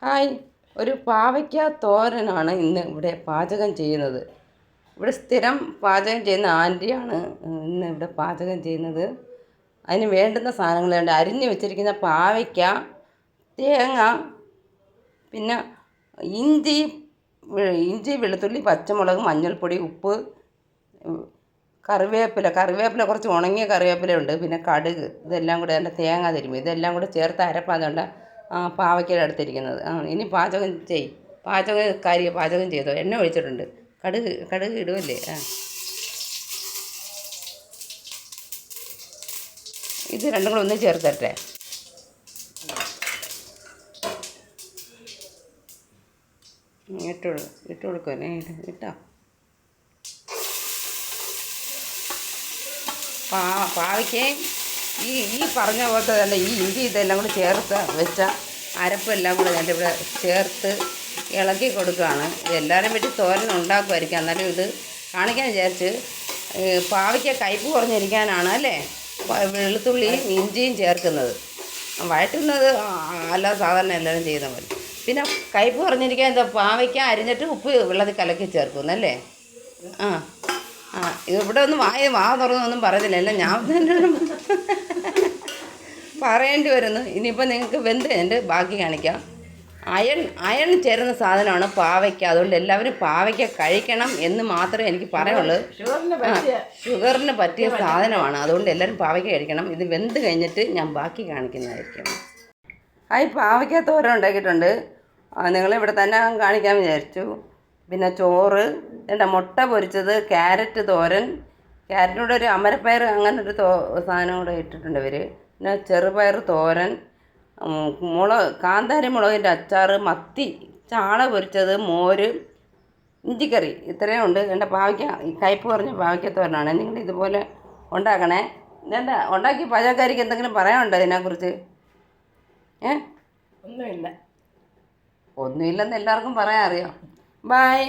Hi, ഒരു പാവയ്ക്ക തോരനാണ് ഇന്ന് ഇവിടെ പാചകം ചെയ്യുന്നത്. ഇവിടെ സ്ഥിരം പാചകം ചെയ്യുന്ന ആൻറ്റിയാണ് ഇന്ന് ഇവിടെ പാചകം ചെയ്യുന്നത്. അതിന് വേണ്ടുന്ന സാധനങ്ങളുണ്ട്. അരിഞ്ഞു വെച്ചിരിക്കുന്ന പാവയ്ക്ക, തേങ്ങ, പിന്നെ ഇഞ്ചി ഇഞ്ചി വെളുത്തുള്ളി പച്ചമുളക് മഞ്ഞൾപ്പൊടി ഉപ്പ് കറിവേപ്പില കുറച്ച് ഉണങ്ങിയ കറിവേപ്പില ഉണ്ട്, പിന്നെ കടുക്, ഇതെല്ലാം കൂടെ അതിൻ്റെ തേങ്ങ തിരുമ്മി ഇതെല്ലാം കൂടെ ചേർത്ത് അരപ്പാതുകൊണ്ട് പാവയ്ക്കയുടെ അടുത്തിരിക്കുന്നത്. ഇനി പാചകം ചെയ്തോ. എണ്ണ ഒഴിച്ചിട്ടുണ്ട്. കടുക് ഇടുമല്ലേ? ഇത് രണ്ടും കൂടെ ഒന്ന് ചേർത്തട്ടെ. ഇട്ട് കൊടുക്കുമല്ലേ? ഇട്ടോ. പാവയ്ക്കയും ഈ പറഞ്ഞ പോലത്തെ തന്നെ ഈ ഇഞ്ചി ഇതെല്ലാം കൂടി ചേർത്ത് വെച്ച അരപ്പെല്ലാം കൂടെ ഞാൻ ഇവിടെ ചേർത്ത് ഇളക്കി കൊടുക്കുകയാണ്. എല്ലാവരും വീട്ടിൽ തോരൻ ഉണ്ടാക്കുമായിരിക്കും, എന്നാലും ഇത് കാണിക്കാൻ വിചാരിച്ച്. പാവയ്ക്ക കയ്പ്പ് കുറഞ്ഞിരിക്കാനാണ് അല്ലേ വെളുത്തുള്ളിയും ഇഞ്ചിയും ചേർക്കുന്നത്. വഴറ്റുന്നത് അല്ലാതെ സാധാരണ എല്ലാവരും ചെയ്യുന്ന പോലെ. പിന്നെ കയ്പ്പ് കുറഞ്ഞിരിക്കാൻ എന്താ, പാവയ്ക്ക അരിഞ്ഞിട്ട് ഉപ്പ് വെള്ളത്തിൽ കലക്കി ചേർക്കുന്നല്ലേ? ഇവിടെ ഒന്നും വാ തുറന്നൊന്നും പറയുന്നില്ല, ഞാൻ തന്നെ പറയേണ്ടി വരുന്നു. ഇനിയിപ്പോൾ നിങ്ങൾക്ക് വെന്ത് എൻ്റെ ബാക്കി കാണിക്കാം. അയൺ ചേരുന്ന സാധനമാണ് പാവയ്ക്ക. അതുകൊണ്ട് എല്ലാവരും പാവയ്ക്ക കഴിക്കണം എന്ന് മാത്രമേ എനിക്ക് പറയുള്ളൂ. ഷുഗറിന് പറ്റിയ സാധനമാണ്, അതുകൊണ്ട് എല്ലാവരും പാവയ്ക്ക കഴിക്കണം. ഇത് വെന്ത് കഴിഞ്ഞിട്ട് ഞാൻ ബാക്കി കാണിക്കുന്നതായിരിക്കും. പാവയ്ക്ക തോരൻ ഉണ്ടാക്കിയിട്ടുണ്ട്. നിങ്ങളിവിടെ തന്നെ കാണിക്കാൻ വിചാരിച്ചു. പിന്നെ ചോറ്, എൻ്റെ മുട്ട പൊരിച്ചത്, ക്യാരറ്റ് തോരൻ, ക്യാരറ്റിനൂടെ ഒരു അമരപ്പയർ അങ്ങനൊരു സാധനം കൂടെ ഇട്ടിട്ടുണ്ട് ഇവർ. പിന്നെ ചെറുപയർ തോരൻ, കാന്താരി മുളകിൻ്റെ അച്ചാർ, മത്തി ചാള പൊരിച്ചത്, മോര്, ഇഞ്ചിക്കറി, ഇത്രയും ഉണ്ട്. എൻ്റെ കയ്പ്പ് കുറഞ്ഞ പാവയ്ക്ക തോരനാണ്. നിങ്ങൾ ഇതുപോലെ ഉണ്ടാക്കണേ. ഉണ്ടാക്കി പാചകക്കാരിക്ക് എന്തെങ്കിലും പറയാനുണ്ടോ ഇതിനെക്കുറിച്ച്? ഒന്നുമില്ലെന്ന് എല്ലാവർക്കും പറയാൻ അറിയാം. ബൈ.